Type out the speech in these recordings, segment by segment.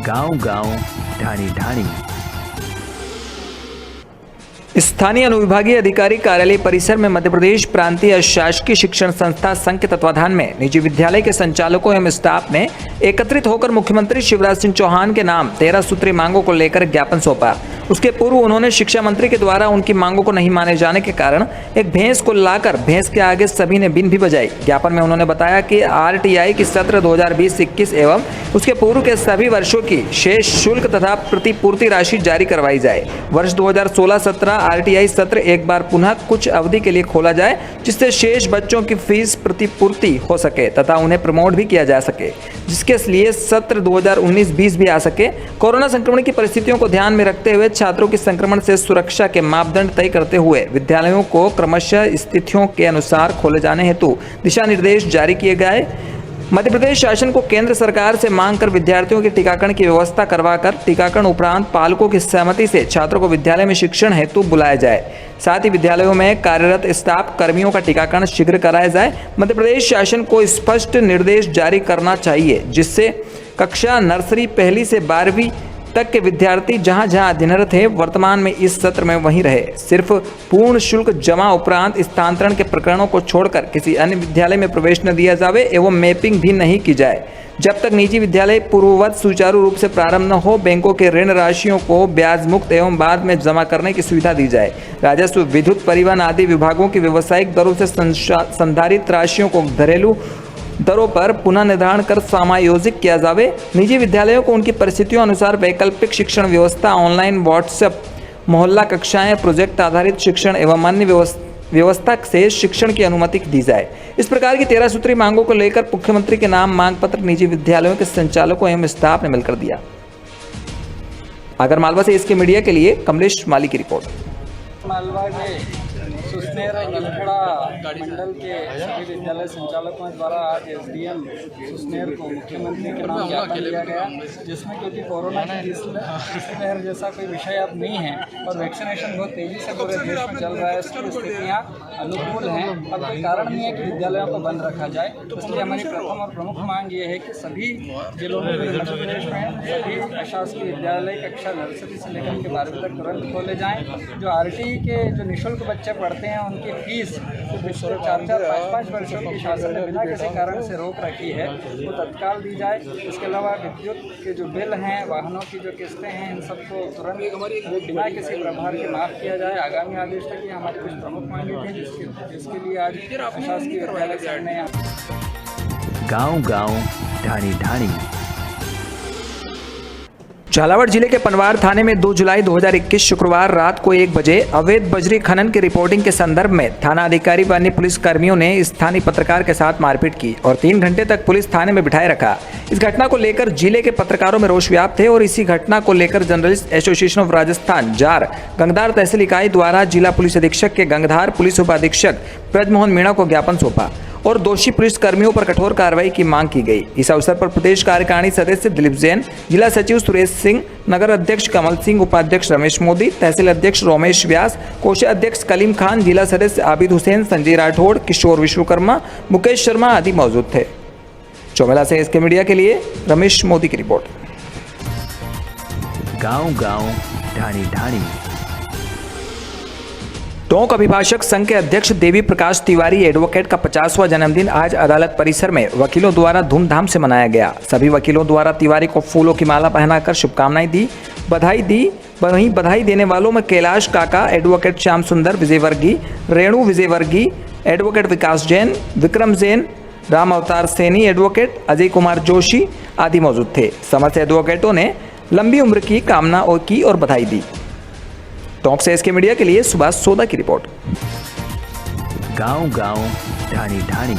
गांव-गांव, ढाणी-ढाणी। स्थानीय अनुविभागीय अधिकारी कार्यालय परिसर में मध्य प्रदेश प्रांतीय शासकीय शिक्षण संस्था संघ के तत्वाधान में निजी विद्यालय के संचालकों एवं स्टाफ ने एकत्रित होकर मुख्यमंत्री शिवराज सिंह चौहान के नाम 13 सूत्रीय मांगों को लेकर ज्ञापन सौंपा। उसके पूर्व उन्होंने शिक्षा मंत्री के द्वारा उनकी मांगों को नहीं माने जाने के कारण एक भैंस को लाकर भैंस के आगे सभी ने बीन भी बजाई। ज्ञापन में उन्होंने बताया कि RTI की सत्र 2020-21 एवं उसके पूर्व के सभी वर्षों की शेष शुल्क तथा प्रतिपूर्ति राशि जारी करवाई जाए। वर्ष 2016-17 RTI सत्र एक बार पुनः कुछ अवधि के लिए खोला जाए, जिससे शेष बच्चों की फीस प्रतिपूर्ति हो सके तथा उन्हें प्रमोट भी किया जा सके, जिसके लिए सत्र 2019-20 भी आ सके। कोरोना संक्रमण की परिस्थितियों को ध्यान में रखते हुए छात्रों की संक्रमण से सुरक्षा के मापदंड तय करते हुए विद्यालयों को क्रमशः स्थितियों के अनुसार खोले जाने हेतु दिशा निर्देश जारी किए गए। मध्य प्रदेश शासन को केंद्र सरकार से मांग कर विद्यार्थियों के टीकाकरण की व्यवस्था करवाकर टीकाकरण उपरांत पालकों की सहमति से छात्रों को विद्यालय में शिक्षण हेतु बुलाया जाए। साथ ही विद्यालयों में कार्यरत स्टाफ कर्मियों का टीकाकरण शीघ्र कराया जाए। मध्य प्रदेश शासन को स्पष्ट निर्देश जारी करना चाहिए, जिससे कक्षा नर्सरी 1 से 12वीं तक के विद्यार्थी जहां जहां अध्ययनरत हैं वर्तमान में इस सत्र में वहीं रहे। सिर्फ पूर्ण शुल्क जमा उपरांत स्थानांतरण के प्रकरणों को छोड़कर किसी अन्य विद्यालय में प्रवेश न दिया जावे एवं मैपिंग भी नहीं की जाए। जब तक निजी विद्यालय पूर्ववत सुचारू रूप से प्रारंभ न हो, बैंकों के ऋण राशियों को ब्याज मुक्त एवं बाद में जमा करने की सुविधा दी जाए। राजस्व, विद्युत, परिवहन आदि विभागों की व्यावसायिक दरों से संधारित राशियों को घरेलू दरों पर पुनः निर्धारण कर समायोजित किया जावे। निजी विद्यालयों को उनकी परिस्थितियों अनुसार वैकल्पिक शिक्षण व्यवस्था, ऑनलाइन, व्हाट्सएप, मोहल्ला कक्षाएं, प्रोजेक्ट आधारित शिक्षण एवं अन्य व्यवस्था से शिक्षण की अनुमति दी जाए। इस प्रकार की 13 सूत्रीय मांगों को लेकर मुख्यमंत्री के नाम मांग पत्र निजी विद्यालयों के संचालकों एवं स्टाफ ने मिलकर दिया। आगरमालवा से इसके मीडिया के लिए कमलेश माली की रिपोर्ट। मालवा के सुसनेर गलखड़ा मंडल के सभी विद्यालय संचालकों द्वारा आज SDM सुसनेर को मुख्यमंत्री के नाम ज्ञापन दिया गया, जिसमें क्योंकि कोरोना की तीसरी लहर जैसा कोई विषय अब नहीं है और वैक्सीनेशन बहुत तेज़ी से पूरे देश में चल रहा है, इसकी स्थितियाँ अनुकूल हैं। अब कोई कारण नहीं है कि विद्यालयों को बंद रखा जाए। तो इसलिए हमारी प्रथम और प्रमुख मांग ये है कि सभी जिलों में मध्य प्रदेश में सभी अशासकीय विद्यालय कक्षा नर्सरी से लेकर के 12वीं तक तुरंत खोले जाएँ। जो RTI के जो निःशुल्क बच्चे पढ़ते हैं उनकी फीस जो पिछले 4-5 वर्षों की शासन ने बिना किसी कारण से रोक रखी है वो तत्काल दी जाए। इसके अलावा विद्युत के जो बिल हैं, वाहनों की जो किस्तें हैं, इन सबको तुरंत बिना किसी प्रभार के माफ़ किया जाए। आगामी आदेश तक ये हमारी कुछ प्रमुख मांगें थी, जिसके लिए आज शासकीय विद्यालय संघ ने गांव-गांव, ढाणी-ढाणी। झालावाड़ जिले के पनवार थाने में 2 जुलाई 2021 शुक्रवार रात को 1 बजे अवैध बजरी खनन की रिपोर्टिंग के संदर्भ में थाना अधिकारी व अन्य पुलिस कर्मियों ने स्थानीय पत्रकार के साथ मारपीट की और 3 घंटे तक पुलिस थाने में बिठाए रखा। इस घटना को लेकर जिले के पत्रकारों में रोष व्याप्त है और इसी घटना को लेकर जर्नलिस्ट एसोसिएशन ऑफ राजस्थान जार गंगधार तहसील इकाई द्वारा जिला पुलिस अधीक्षक के गंगधार पुलिस उपाधीक्षक ब्रजमोहन मीणा को ज्ञापन सौंपा और दोषी पुलिस कर्मियों पर कठोर कार्रवाई की मांग की गई। इस अवसर पर प्रदेश कार्यकारिणी सदस्य दिलीप जैन, जिला सचिव सुरेश सिंह, नगर अध्यक्ष कमल सिंह, उपाध्यक्ष रमेश मोदी, तहसील अध्यक्ष रोमेश व्यास, कोषाध्यक्ष कलीम खान, जिला सदस्य आबिद हुसैन, संजय राठौड़, किशोर विश्वकर्मा, मुकेश शर्मा आदि मौजूद थे। चौमेला से इसके मीडिया के लिए रमेश मोदी की रिपोर्ट। गांव-गांव, ढाणी-ढाणी। टोंक अभिभाषक संघ के अध्यक्ष देवी प्रकाश तिवारी एडवोकेट का 50वां जन्मदिन आज अदालत परिसर में वकीलों द्वारा धूमधाम से मनाया गया। सभी वकीलों द्वारा तिवारी को फूलों की माला पहनाकर शुभकामनाएं दी, बधाई दी। वहीं बधाई देने वालों में कैलाश काका, एडवोकेट श्याम सुंदर विजयवर्गीय, रेणु विजयवर्गीय, एडवोकेट विकास जैन, विक्रम जैन, राम अवतार सैनी, एडवोकेट अजय कुमार जोशी आदि मौजूद थे। समस्त एडवोकेटों ने लंबी उम्र की कामना की और बधाई दी। टोंक से इसके मीडिया के लिए सुभाष सोदा की रिपोर्ट। गांव-गांव, ढाणी-ढाणी।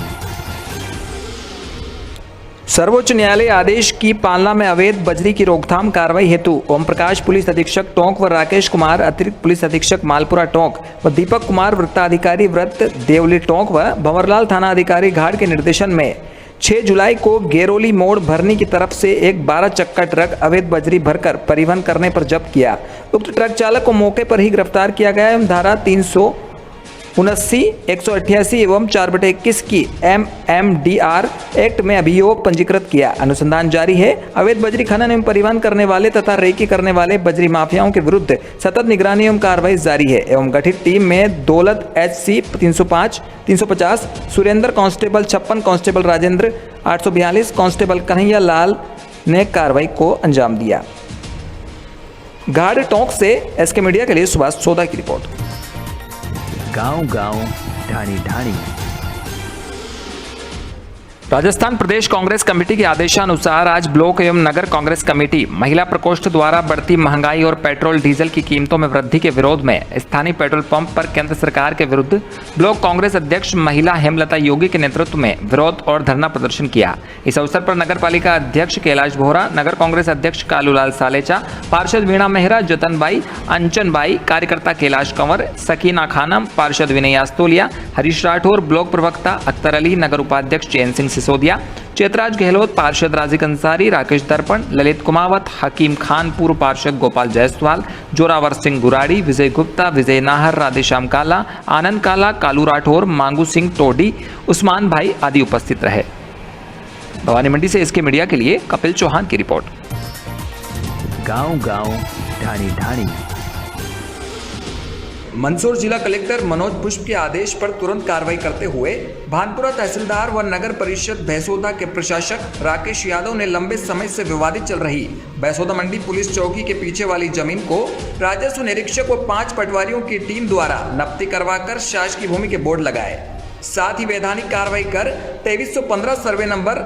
सर्वोच्च न्यायालय आदेश की पालना में अवैध बजरी की रोकथाम कार्रवाई हेतु ओम प्रकाश पुलिस अधीक्षक टोंक व राकेश कुमार अतिरिक्त पुलिस अधीक्षक मालपुरा टोंक व दीपक कुमार वृत्ताधिकारी वृत्त देवली टोंक व भंवरलाल थाना अधिकारी घाट के निर्देशन में 6 जुलाई को गेरोली मोड़ भरनी की तरफ से एक 12 चक्का ट्रक अवैध बजरी भरकर परिवहन करने पर जब्त किया। उक्त ट्रक चालक को मौके पर ही गिरफ्तार किया गया एवं धारा 79, 188 एवं 4/21 की MMDR एक्ट में अभियोग पंजीकृत किया। अनुसंधान जारी है। अवैध बजरी खनन एवं परिवहन करने वाले तथा रेकी करने वाले बजरी माफियाओं के विरुद्ध सतत निगरानी एवं कार्रवाई जारी है एवं गठित टीम में Daulat HC 350, Surendra constable 56, constable Rajendra 842, constable Kanhaiya Lal ने कार्रवाई को अंजाम दिया। गार्ड टोंक से SK मीडिया के लिए सुभाष सोदा की रिपोर्ट। गांव-गांव, ढाणी-ढाणी। राजस्थान प्रदेश कांग्रेस कमेटी के आदेशानुसार आज ब्लॉक एवं नगर कांग्रेस कमेटी महिला प्रकोष्ठ द्वारा बढ़ती महंगाई और पेट्रोल डीजल की कीमतों में वृद्धि के विरोध में स्थानीय पेट्रोल पंप पर केंद्र सरकार के विरुद्ध ब्लॉक कांग्रेस अध्यक्ष महिला हेमलता योगी के नेतृत्व में विरोध और धरना प्रदर्शन किया। इस अवसर पर नगर पालिका अध्यक्ष कैलाश बोहरा, नगर कांग्रेस अध्यक्ष कालूलाल सालेचा, पार्षद वीणा मेहरा, जतनबाई, अंचनबाई, कार्यकर्ता कैलाश कंवर, सकीना खानम, पार्षद विनय आस्तोलिया, हरीश राठौर, ब्लॉक प्रवक्ता अख्तर अली, नगर उपाध्यक्ष चैन सिंह सिसोदिया, चेतराज गहलोत, पार्षद राजिक अंसारी, राकेश दर्पण, ललित कुमावत, हकीम खान, पूर्व पार्षद गोपाल जायसवाल, जोरावर सिंह गुराड़ी, विजय गुप्ता, विजय नाहर, राधेश्याम काला, आनंद काला, कालू राठौर, मांगू सिंह टोडी, उस्मान भाई आदि उपस्थित रहे। भवानी मंडी से SK मीडिया के लिए कपिल चौहान की रिपोर्ट। गांव-गांव, ढाणी-ढाणी। मंदसौर जिला कलेक्टर मनोज पुष्प के आदेश पर तुरंत कार्रवाई करते हुए भानपुरा तहसीलदार व नगर परिषद भैंसोदा के प्रशासक राकेश यादव ने लंबे समय से विवादित चल रही भैंसोदा मंडी पुलिस चौकी के पीछे वाली जमीन को राजस्व निरीक्षक व 5 पटवारियों की टीम द्वारा नब्ती करवाकर शासकीय भूमि के बोर्ड लगाए। साथ ही वैधानिक कार्रवाई कर 2315 सर्वे नंबर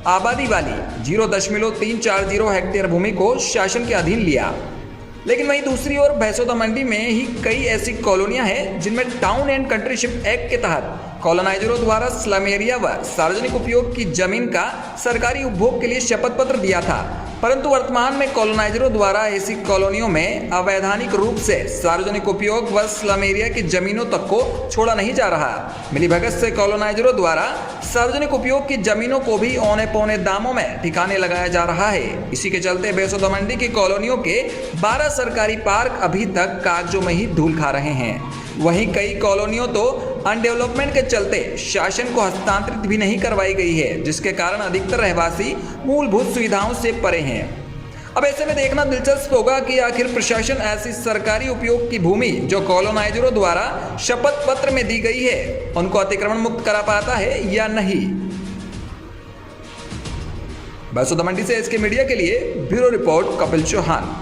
आबादी वाली 0.340 हेक्टेयर भूमि को शासन के अधीन लिया। लेकिन वहीं दूसरी ओर भैंसोदा मंडी में ही कई ऐसी कॉलोनियां हैं जिनमें टाउन एंड कंट्रीशिप एक्ट के तहत कॉलोनाइजरों द्वारा स्लम एरिया व सार्वजनिक उपयोग की जमीन का सरकारी उपभोग के लिए शपथ पत्र दिया था, परंतु वर्तमान में कॉलोनाइजरों द्वारा ऐसी कॉलोनियों में अवैधानिक रूप से सार्वजनिक उपयोग व स्लम एरिया की जमीनों तक को छोड़ा नहीं जा रहा। मिलीभगत से कॉलोनाइजरों द्वारा सार्वजनिक उपयोग की जमीनों को भी औने पौने दामों में ठिकाने लगाया जा रहा है। इसी के चलते भैंसोदा मंडी की कॉलोनियों के 12 सरकारी पार्क अभी तक कागजों में ही धूल खा रहे हैं। वहीं कई कॉलोनियों तो अनडेवलपमेंट के चलते शासन को हस्तांतरित भी नहीं करवाई गई है, जिसके कारण अधिकतर रहवासी मूलभूत सुविधाओं से परे हैं। अब ऐसे में देखना दिलचस्प होगा कि आखिर प्रशासन ऐसी सरकारी उपयोग की भूमि जो कॉलोनाइजरों द्वारा शपथ पत्र में दी गई है उनको अतिक्रमण मुक्त करा पाता है या नहीं। भैंसोदा मंडी से SK मीडिया के लिए bureau report Kapil Chauhan.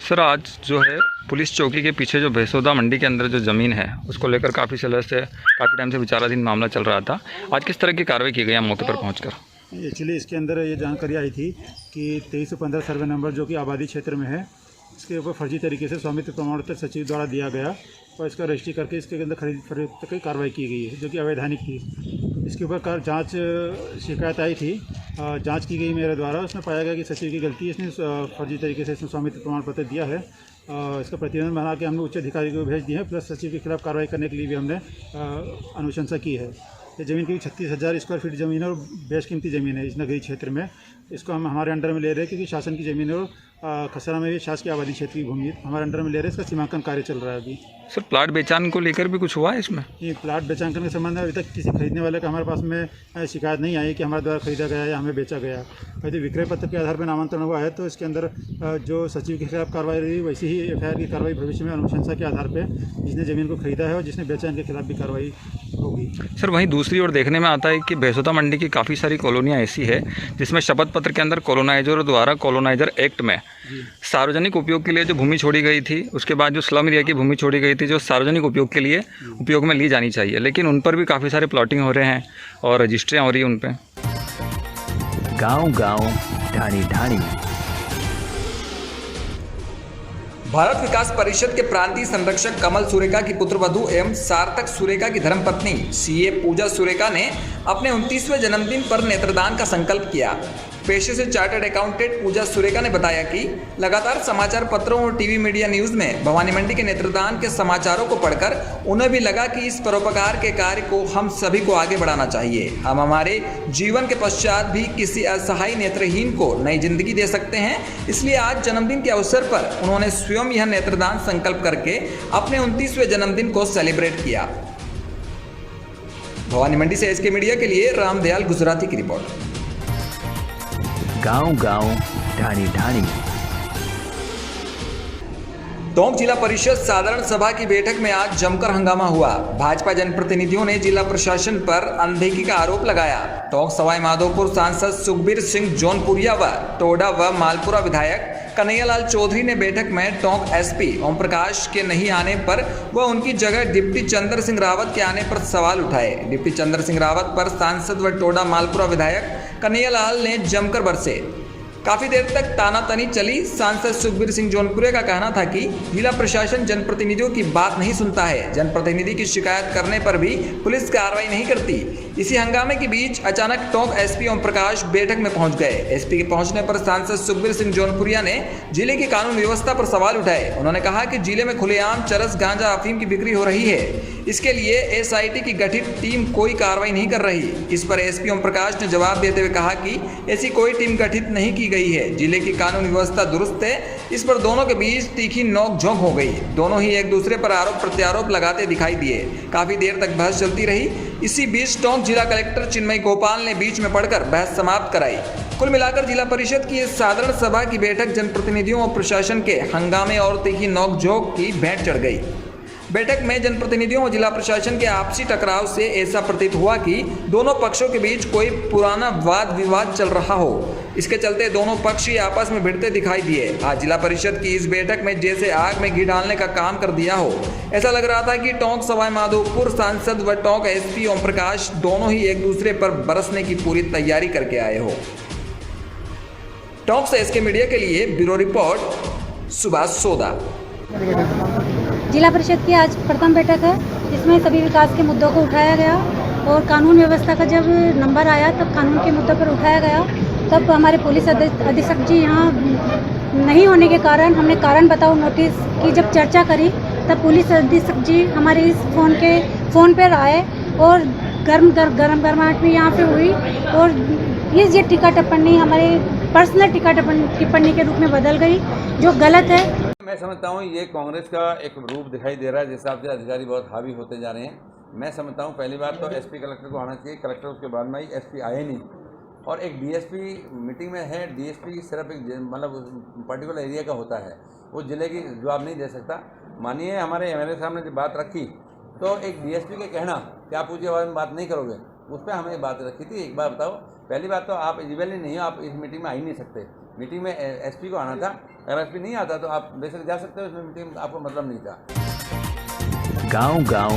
Sir, आज जो है पुलिस चौकी के पीछे जो भैंसोदा मंडी के अंदर जो ज़मीन है उसको लेकर काफ़ी टाइम से विचाराधीन मामला चल रहा था। आज किस तरह की कार्रवाई की गई मौके पर पहुंचकर? एक्चुअली इसके अंदर ये जानकारी आई थी कि 2315 सर्वे नंबर जो कि आबादी क्षेत्र में है, इसके ऊपर फर्जी तरीके से स्वामित्व प्रमाण पत्र सचिव द्वारा दिया गया और इसका रजिस्ट्री करके इसके अंदर खरीद फरोख्त की कार्रवाई की गई है, जो कि अवैधानिक थी। इसके ऊपर जांच शिकायत आई थी, जांच की गई मेरे द्वारा। उसमें पाया गया कि सचिव की गलती है, इसने फर्जी तरीके से इसने स्वामित्व प्रमाण पत्र दिया है। इसका प्रतिवेदन बना के हमने उच्च अधिकारी को भेज दिए हैं, प्लस सचिव के खिलाफ कार्रवाई करने के लिए भी हमने अनुशंसा की है। ये ज़मीन की 36,000 स्क्वायर फीट ज़मीन है और बेश कीमती ज़मीन है इस नगरीय क्षेत्र में। इसको हम हमारे अंडर में ले रहे हैं क्योंकि शासन की ज़मीन है और खसरा में भी शासकीय आबादी क्षेत्र की भूमि हमारे अंडर में ले रहे हैं। इसका सीमांकन कार्य चल रहा है अभी। सर, प्लाट बेचान को लेकर भी कुछ हुआ है इसमें? ये प्लाट बेचांकन के संबंध में अभी तक किसी खरीदने वाले का हमारे पास में शिकायत नहीं आई कि हमारे द्वारा खरीदा गया या हमें बेचा गया। यदि विक्रय पत्र के आधार पर नामांतरण हुआ है तो इसके अंदर जो सचिव के खिलाफ कार्रवाई रही वैसी ही FIR की कार्रवाई भविष्य में अनुशंसा के आधार पर जिसने ज़मीन को खरीदा है और जिसने बेचा इनके खिलाफ भी कार्रवाई होगी। सर, वहीं दूसरी ओर देखने में आता है कि भैंसोदा मंडी की काफ़ी सारी कॉलोनियाँ ऐसी है जिसमें शपथ पत्र के अंदर कॉलोनाइजर द्वारा कॉलोनाइजर एक्ट में सार्वजनिक उपयोग के लिए जो भूमि छोड़ी गई थी, उसके बाद जो स्लम एरिया की भूमि छोड़ी गई थी जो सार्वजनिक उपयोग के लिए उपयोग में ली जानी चाहिए, लेकिन उन पर भी काफ़ी सारे प्लॉटिंग हो रहे हैं और रजिस्ट्रियाँ हो रही हैं उन पर। गांव-गांव, ढाणी-ढाणी। भारत विकास परिषद के प्रांतीय संरक्षक कमल सुरेका की पुत्रवधू एवं सार्थक सुरेका की धर्मपत्नी CA पूजा सुरेका ने अपने 29वें जन्मदिन पर नेत्रदान का संकल्प किया। पेशे से चार्टर्ड अकाउंटेंट पूजा सुरेका ने बताया कि लगातार समाचार पत्रों और टीवी मीडिया न्यूज़ में भवानी मंडी के नेत्रदान के समाचारों को पढ़कर उन्हें भी लगा कि इस परोपकार के कार्य को हम सभी को आगे बढ़ाना चाहिए। हम हमारे जीवन के पश्चात भी किसी असहाय नेत्रहीन को नई जिंदगी दे सकते हैं। इसलिए आज जन्मदिन के अवसर पर उन्होंने स्वयं यह नेत्रदान संकल्प करके अपने 29वें जन्मदिन को सेलिब्रेट किया। भवानी मंडी से एसके मीडिया के लिए रामदयाल गुजराती की रिपोर्ट। गांव गांव ढाणी ढाणी। टोंक जिला परिषद साधारण सभा की बैठक में आज जमकर हंगामा हुआ। भाजपा जनप्रतिनिधियों ने जिला प्रशासन पर अनदेखी का आरोप लगाया। टोंक सवाई माधोपुर सांसद सुखबीर सिंह जौनपुरिया व टोडा व मालपुरा विधायक कन्हैयालाल चौधरी ने बैठक में टोंक एसपी ओम प्रकाश के नहीं आने पर व उनकी जगह डिप्टी चंद्र सिंह रावत के आने पर सवाल उठाए। डिप्टी चंद्र सिंह रावत पर सांसद व टोडा मालपुरा विधायक कन्हैयालाल ने जमकर बरसे। काफी देर तक तानातनी चली। सांसद सुखबीर सिंह जौनपुरिया का कहना था कि जिला प्रशासन जनप्रतिनिधियों की बात नहीं सुनता है। जनप्रतिनिधि की शिकायत करने पर भी पुलिस कार्रवाई नहीं करती। इसी हंगामे के बीच अचानक टोंक एसपी ओम प्रकाश बैठक में पहुंच गए। एसपी के पहुंचने पर सांसद सुखबीर सिंह जौनपुरिया ने जिले की कानून व्यवस्था पर सवाल उठाए। उन्होंने कहा कि जिले में खुलेआम चरस, गांजा, अफीम की बिक्री हो रही है। इसके लिए एसआईटी की गठित टीम कोई कार्रवाई नहीं कर रही। इस पर एसपी ओम प्रकाश ने जवाब देते हुए कहा कि ऐसी कोई टीम गठित नहीं की गई है। जिले की कानून व्यवस्था दुरुस्त है। इस पर दोनों के बीच तीखी नोक-झोंक हो गई। दोनों ही एक दूसरे पर आरोप प्रत्यारोप लगाते दिखाई दिए। काफी देर तक बहस चलती रही। इसी बीच टोंक जिला कलेक्टर चिन्मय गोपाल ने बीच में पड़कर बहस समाप्त कराई। कुल मिलाकर जिला परिषद की इस साधारण सभा की बैठक जनप्रतिनिधियों और प्रशासन के हंगामे और तीखी नोक-झोंक की भेंट चढ़ गई। बैठक में जनप्रतिनिधियों और जिला प्रशासन के आपसी टकराव से ऐसा प्रतीत हुआ कि दोनों पक्षों के बीच कोई पुराना वाद विवाद चल रहा हो। इसके चलते दोनों पक्ष ही आपस में भिड़ते दिखाई दिए। आज जिला परिषद की इस बैठक में जैसे आग में घी डालने का काम कर दिया हो। ऐसा लग रहा था कि टोंक सवाई माधोपुर सांसद व टोंक एसपी ओम प्रकाश दोनों ही एक दूसरे पर बरसने की पूरी तैयारी करके आए हो। टोंक से एसके मीडिया के लिए ब्यूरो रिपोर्ट सुभाष सोदा। जिला परिषद की आज प्रथम बैठक है। इसमें सभी विकास के मुद्दों को उठाया गया और कानून व्यवस्था का जब नंबर आया तब कानून के मुद्दों पर उठाया गया। तब हमारे पुलिस अधीक्षक जी यहाँ नहीं होने के कारण हमने कारण बताओ नोटिस की जब चर्चा करी तब पुलिस अधीक्षक जी हमारे इस फ़ोन पर आए और गर्माहट भी यहाँ पे हुई और ये टीका टिप्पणी हमारे पर्सनल टीका टिप्पणी के रूप में बदल गई, जो गलत है। मैं समझता हूँ ये कांग्रेस का एक रूप दिखाई दे रहा है। जिस हिसाब से अधिकारी बहुत हावी होते जा रहे हैं। मैं समझता हूँ पहली बात तो एसपी कलेक्टर को आना चाहिए। कलेक्टर उसके बाद में आई, एसपी आए नहीं। और एक डीएसपी मीटिंग में है। डीएसपी सिर्फ एक मतलब पर्टिकुलर एरिया का होता है, वो जिले की जवाब नहीं दे सकता। मानिए हमारे एमएलए साहब ने जब बात रखी तो एक डीएसपी के कहना कि आप ऊँची आवाज़ में बात नहीं करोगे, उस पर हमें बात रखी थी। एक बार बताओ, पहली बात तो आप एलिजिबल ही नहीं हो, आप इस मीटिंग में आ ही नहीं सकते। मीटिंग में एसपी को आना था। अगर एसपी नहीं आता तो आप बेशक जा सकते हो, इसमें मीटिंग में आपको मतलब नहीं था। गांव गांव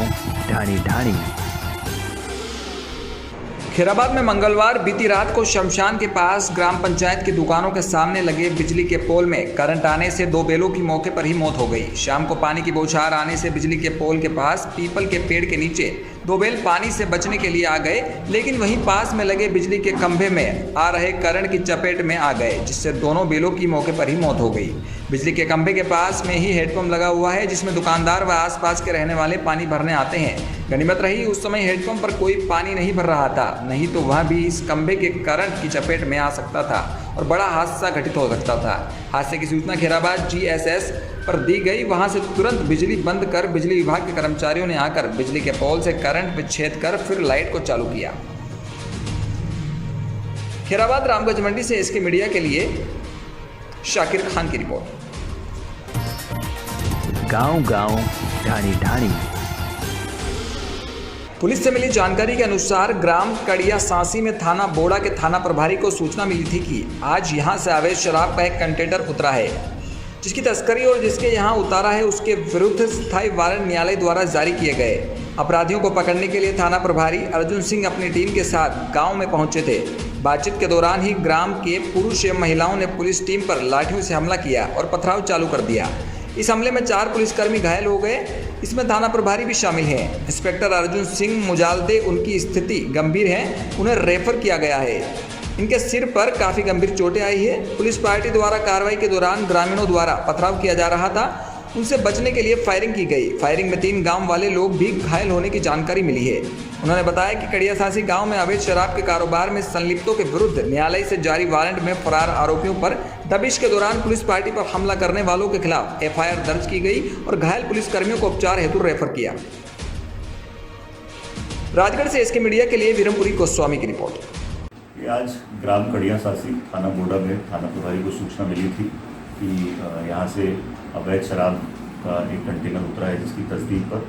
ढाणी ढाणी। खैराबाद में मंगलवार बीती रात को शमशान के पास ग्राम पंचायत की दुकानों के सामने लगे बिजली के पोल में करंट आने से दो बैलों की मौके पर ही मौत हो गई। शाम को पानी की बौछार आने से बिजली के पोल के पास पीपल के पेड़ के नीचे दो बैल पानी से बचने के लिए आ गए, लेकिन वहीं पास में लगे बिजली के खंभे में आ रहे करंट की चपेट में आ गए, जिससे दोनों बैलों की मौके पर ही मौत हो गई। बिजली के खंभे के पास में ही हेडपंप लगा हुआ है, जिसमें दुकानदार व आसपास के रहने वाले पानी भरने आते हैं। गनीमत रही उस समय हेडपंप पर कोई पानी नहीं भर रहा था, नहीं तो वह भी इस खंभे के करंट की चपेट में आ सकता था और बड़ा हादसा घटित हो सकता था। हादसे की सूचना खैराबाद जीएसएस पर दी गई। वहां से तुरंत बिजली बंद कर बिजली विभाग के कर्मचारियों ने आकर बिजली के पोल से करंट विच्छेद कर फिर लाइट को चालू किया। खैराबाद रामगंज मंडी से एसके मीडिया के लिए शाकिर खान की रिपोर्ट। गांव गांव ढाणी ढाणी। पुलिस से मिली जानकारी के अनुसार ग्राम कड़िया सांसी में थाना बोड़ा के थाना प्रभारी को सूचना मिली थी कि आज यहां से अवैध शराब का एक कंटेनर उतरा है, जिसकी तस्करी और जिसके यहां उतारा है उसके विरुद्ध स्थायी वारंट न्यायालय द्वारा जारी किए गए। अपराधियों को पकड़ने के लिए थाना प्रभारी अर्जुन सिंह अपनी टीम के साथ गांव में पहुंचे थे। बातचीत के दौरान ही ग्राम के पुरुष एवं महिलाओं ने पुलिस टीम पर लाठियों से हमला किया और पथराव चालू कर दिया। इस हमले में 4 पुलिसकर्मी घायल हो गए, इसमें थाना प्रभारी भी शामिल हैं। इंस्पेक्टर अर्जुन सिंह मुजालदे, उनकी स्थिति गंभीर है, उन्हें रेफर किया गया है। इनके सिर पर काफ़ी गंभीर चोटें आई है। पुलिस पार्टी द्वारा कार्रवाई के दौरान ग्रामीणों द्वारा पथराव किया जा रहा था, उनसे बचने के लिए फायरिंग की गई। फायरिंग में 3 गांव वाले लोग भी घायल होने की जानकारी मिली है। उन्होंने बताया कि कड़ियासासी गांव में अवैध शराब के कारोबार में संलिप्तों के विरुद्ध न्यायालय से जारी वारंट में फरार आरोपियों पर दबिश के दौरान पुलिस पार्टी पर हमला करने वालों के खिलाफ एफआईआर दर्ज की गई और घायल पुलिसकर्मियों को उपचार हेतु रेफर किया। राजगढ़ से इसके मीडिया के लिए वीरमपुरी गोस्वामी की रिपोर्ट। ये आज ग्राम कड़िया सासी थाना बोडा में थाना प्रभारी को सूचना मिली थी कि यहाँ से अवैध शराब का एक कंटेनर उतरा है, जिसकी तस्दीक पर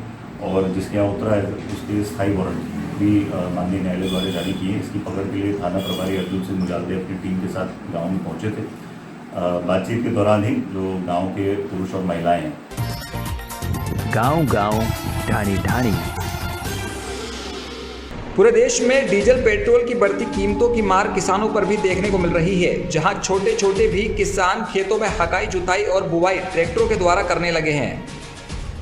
और जिसके यहाँ उतरा है उसके स्थायी वारंट भी माननीय न्यायालय द्वारा जारी किए। इसकी पकड़ के लिए थाना प्रभारी अर्जुन सिंह मुजालदे अपनी टीम के साथ गाँव में पहुँचे थे। बातचीत के दौरान ही जो गाँव के पुरुष और महिलाएँ हैं, गांव-गांव, ढाणी-ढाणी, पूरे देश में डीजल पेट्रोल की बढ़ती कीमतों की मार किसानों पर भी देखने को मिल रही है, जहां छोटे छोटे भी किसान खेतों में हकाई, जुताई और बुवाई ट्रैक्टरों के द्वारा करने लगे हैं।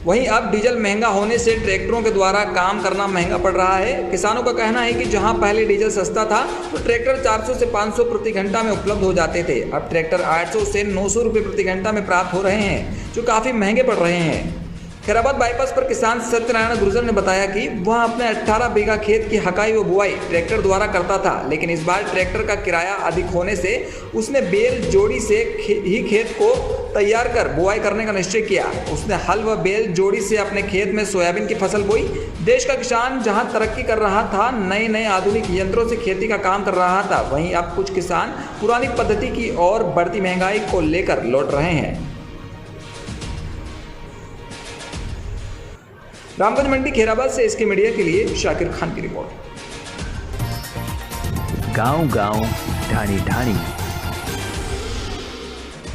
वहीं अब डीजल महंगा होने से ट्रैक्टरों के द्वारा काम करना महंगा पड़ रहा है। किसानों का कहना है कि जहां पहले डीजल सस्ता था तो ट्रैक्टर 400 से 500 प्रति घंटा में उपलब्ध हो जाते थे, अब ट्रैक्टर 800 से 900 रुपये प्रति घंटा में प्राप्त हो रहे हैं, जो काफ़ी महंगे पड़ रहे हैं। खैराबाद बाईपास पर किसान सत्यनारायण गुर्जर ने बताया कि वह अपने 18 बीघा खेत की हकाई व बुआई ट्रैक्टर द्वारा करता था, लेकिन इस बार ट्रैक्टर का किराया अधिक होने से उसने बैल जोड़ी से ही खेत को तैयार कर बुआई करने का निश्चय किया। उसने हल व बैल जोड़ी से अपने खेत में सोयाबीन की फसल बोई। देश का किसान जहां तरक्की कर रहा था, नए नए आधुनिक यंत्रों से खेती का काम कर रहा था, वहीं अब कुछ किसान पुरानी पद्धति की और बढ़ती महंगाई को लेकर लौट रहे हैं। रामगंज मंडी खैराबाद से इसके मीडिया के लिए शाकिर खान की रिपोर्ट। गांव-गांव, ढाणी-ढाणी,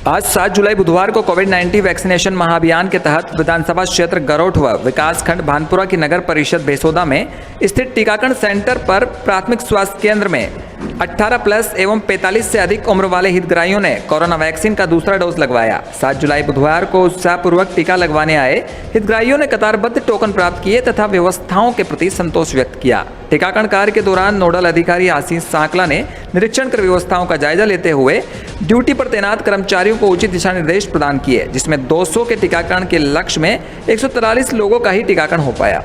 आज 7 जुलाई बुधवार को कोविड-19 वैक्सीनेशन महाअभियान के तहत विधानसभा क्षेत्र गरोठ व विकासखंड भानपुरा की नगर परिषद बेसोदा में स्थित टीकाकरण सेंटर पर प्राथमिक स्वास्थ्य केंद्र में 18+ एवं 45 से अधिक उम्र वाले हितग्राहियों ने कोरोना वैक्सीन का दूसरा डोज लगवाया। 7 जुलाई बुधवार को उत्साहपूर्वक टीका लगवाने आए हितग्राहियों ने कतारबद्ध टोकन प्राप्त किए तथा व्यवस्थाओं के प्रति संतोष व्यक्त किया। टीकाकरण कार्य के दौरान नोडल अधिकारी आशीष सांकला ने निरीक्षण कर व्यवस्थाओं का जायजा लेते हुए ड्यूटी पर तैनात कर्मचारियों को उचित दिशा निर्देश प्रदान किए, जिसमें 200 के टीकाकरण के लक्ष्य में 143 लोगों का ही टीकाकरण हो पाया।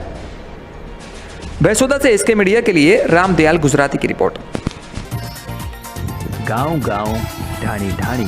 बेसोदा से इसके मीडिया के लिए रामदयाल गुजराती की रिपोर्ट। गांव-गांव, ढाणी-ढाणी।